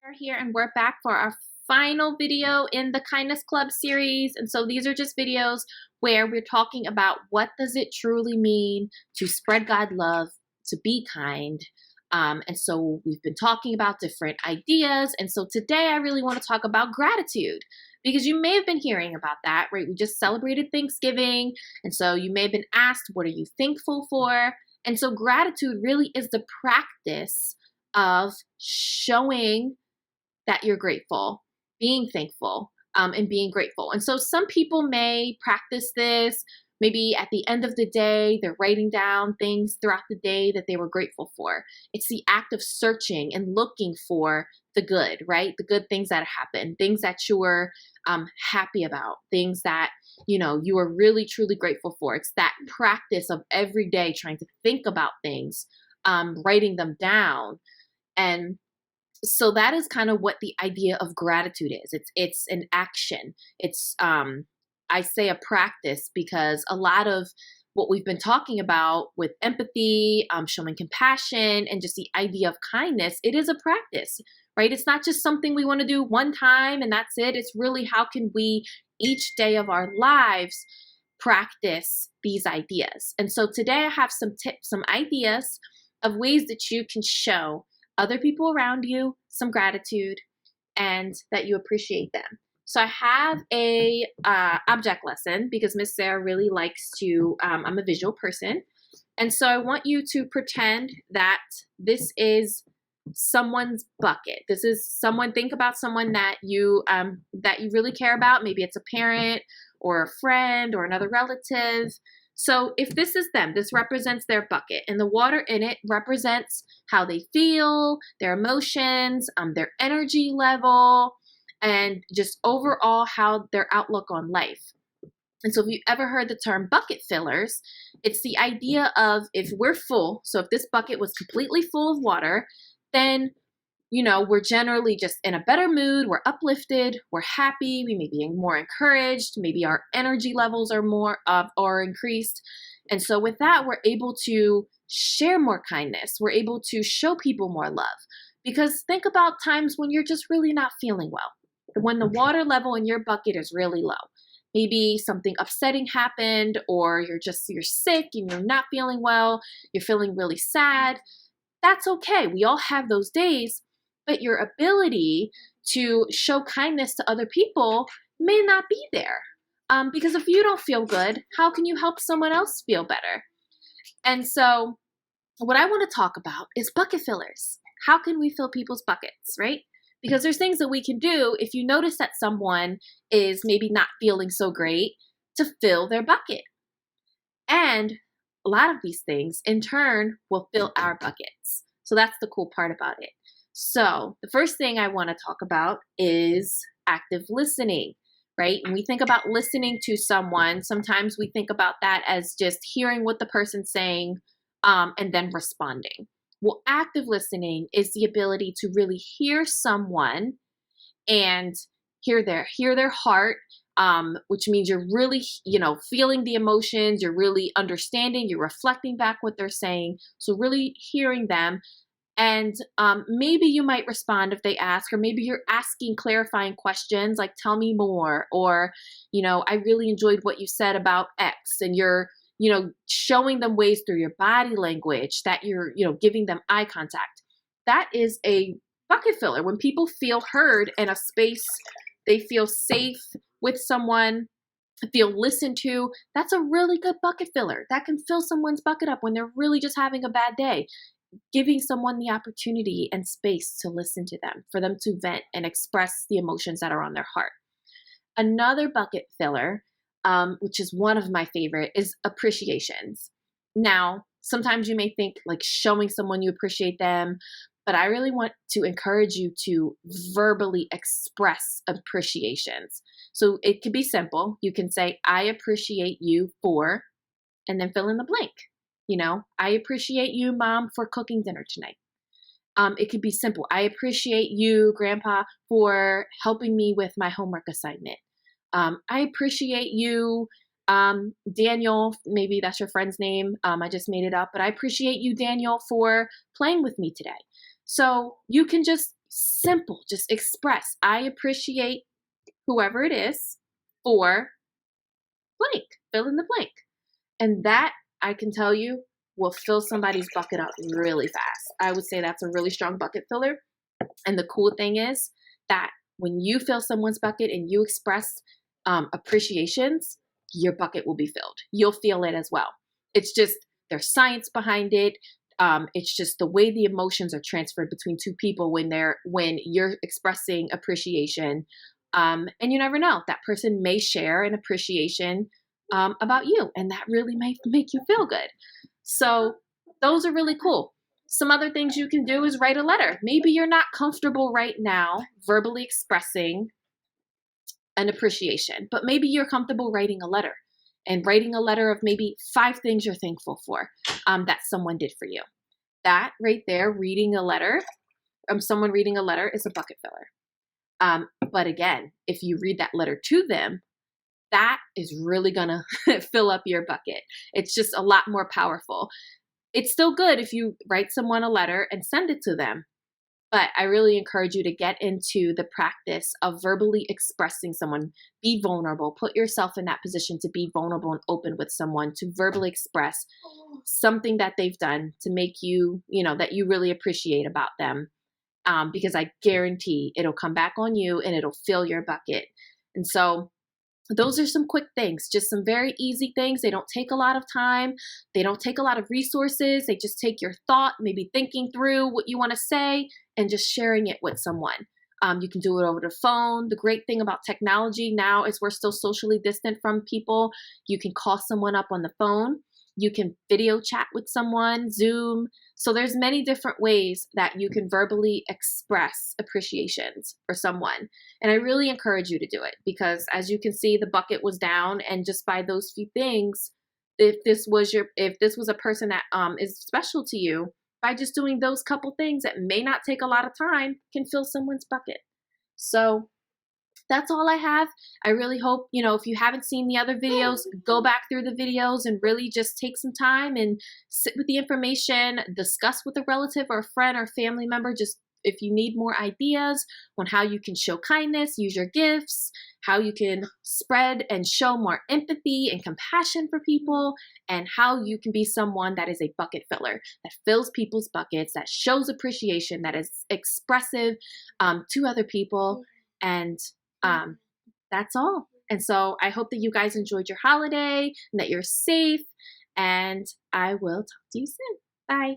We're here and we're back for our final video in the Kindness Club series. And so these are just videos where we're talking about what does it truly mean to spread God love, to be kind. And so we've been talking about different ideas. And so today I really want to talk about gratitude because you may have been hearing about that, right? We just celebrated Thanksgiving. And so you may have been asked, what are you thankful for? And so gratitude really is the practice of showing that you're grateful, being thankful, and being grateful. And so some people may practice this maybe at the end of the day, they're writing down things throughout the day that they were grateful for. It's the act of searching and looking for the good, right? The good things that happen, things that you're happy about, things that you are really truly grateful for. It's that practice of every day trying to think about things, writing them down. And so that is kind of what the idea of gratitude is. It's an action. It's I say a practice because a lot of what we've been talking about with empathy, showing compassion, and just the idea of kindness, it is a practice, right? It's not just something we want to do one time and that's it. It's really how can we each day of our lives practice these ideas. And so today I have some tips, some ideas of ways that you can show other people around you some gratitude and that you appreciate them. So I have a object lesson because Miss Sarah really likes to, I'm a visual person. And so I want you to pretend that this is someone's bucket. This is someone, think about someone that you really care about. Maybe it's a parent or a friend or another relative. So if this is them, this represents their bucket, and the water in it represents how they feel, their emotions, their energy level, and just overall how their outlook on life. And so if you've ever heard the term bucket fillers, it's the idea of if we're full, so if this bucket was completely full of water, then we're generally just in a better mood, we're uplifted, we're happy, we may be more encouraged, maybe our energy levels are more or increased. And so with that, we're able to share more kindness. We're able to show people more love. Because think about times when you're just really not feeling well. When the water level in your bucket is really low. Maybe something upsetting happened, or you're sick and you're not feeling well, you're feeling really sad. That's okay. We all have those days. But your ability to show kindness to other people may not be there. Because if you don't feel good, how can you help someone else feel better? And so what I want to talk about is bucket fillers. How can we fill people's buckets, right? Because there's things that we can do if you notice that someone is maybe not feeling so great to fill their bucket. And a lot of these things in turn will fill our buckets. So that's the cool part about it. So the first thing I want to talk about is active listening, right? When we think about listening to someone, sometimes we think about that as just hearing what the person's saying and then responding. Well, active listening is the ability to really hear someone and hear their heart, which means you're really, feeling the emotions, you're really understanding, you're reflecting back what they're saying. So really hearing them. And maybe you might respond if they ask, or maybe you're asking clarifying questions like, tell me more, or, I really enjoyed what you said about X, and you're, showing them ways through your body language that you're, giving them eye contact. That is a bucket filler. When people feel heard in a space, they feel safe with someone, feel listened to, that's a really good bucket filler. That can fill someone's bucket up when they're really just having a bad day. Giving someone the opportunity and space to listen to them, for them to vent and express the emotions that are on their heart. Another bucket filler, which is one of my favorite, is appreciations. Now, sometimes you may think like showing someone you appreciate them, but I really want to encourage you to verbally express appreciations. So it could be simple. You can say, I appreciate you for, and then fill in the blank. I appreciate you, Mom, for cooking dinner tonight. It could be simple. I appreciate you, Grandpa, for helping me with my homework assignment. I appreciate you, Daniel, maybe that's your friend's name. I just made it up, but I appreciate you, Daniel, for playing with me today. So you can just Simple. Just express, I appreciate whoever it is for blank, fill in the blank. And that, I can tell you, will fill somebody's bucket up really fast. I would say that's a really strong bucket filler. And the cool thing is that when you fill someone's bucket and you express appreciations, your bucket will be filled. You'll feel it as well. It's just, there's science behind it. It's just the way the emotions are transferred between two people when you're expressing appreciation. And you never know, that person may share an appreciation about you, and that really may make you feel good. So those are really cool. Some other things you can do is write a letter. Maybe you're not comfortable right now verbally expressing an appreciation, but maybe you're comfortable writing a letter, and writing a letter of maybe 5 things you're thankful for that someone did for you. That right there, reading a letter, someone reading a letter is a bucket filler. But again, if you read that letter to them, that is really gonna fill up your bucket. It's just a lot more powerful. It's still good if you write someone a letter and send it to them, but I really encourage you to get into the practice of verbally expressing someone. Be vulnerable. Put yourself in that position to be vulnerable and open with someone, to verbally express something that they've done to make you, that you really appreciate about them. Because I guarantee it'll come back on you and it'll fill your bucket. And so those are some quick things, just some very easy things. They don't take a lot of time. They don't take a lot of resources. They just take your thought, maybe thinking through what you want to say and just sharing it with someone. You can do it over the phone. The great thing about technology now is we're still socially distant from people. You can call someone up on the phone. You can video chat with someone, Zoom. So there's many different ways that you can verbally express appreciations for someone. And I really encourage you to do it, because as you can see, the bucket was down, and just by those few things, if this was a person that is special to you, by just doing those couple things that may not take a lot of time, can fill someone's bucket. So that's all I have. I really hope, if you haven't seen the other videos, go back through the videos and really just take some time and sit with the information, discuss with a relative or a friend or family member, just if you need more ideas on how you can show kindness, use your gifts, how you can spread and show more empathy and compassion for people, and how you can be someone that is a bucket filler, that fills people's buckets, that shows appreciation, that is expressive to other people. And that's all. And so I hope that you guys enjoyed your holiday and that you're safe, and I will talk to you soon. Bye.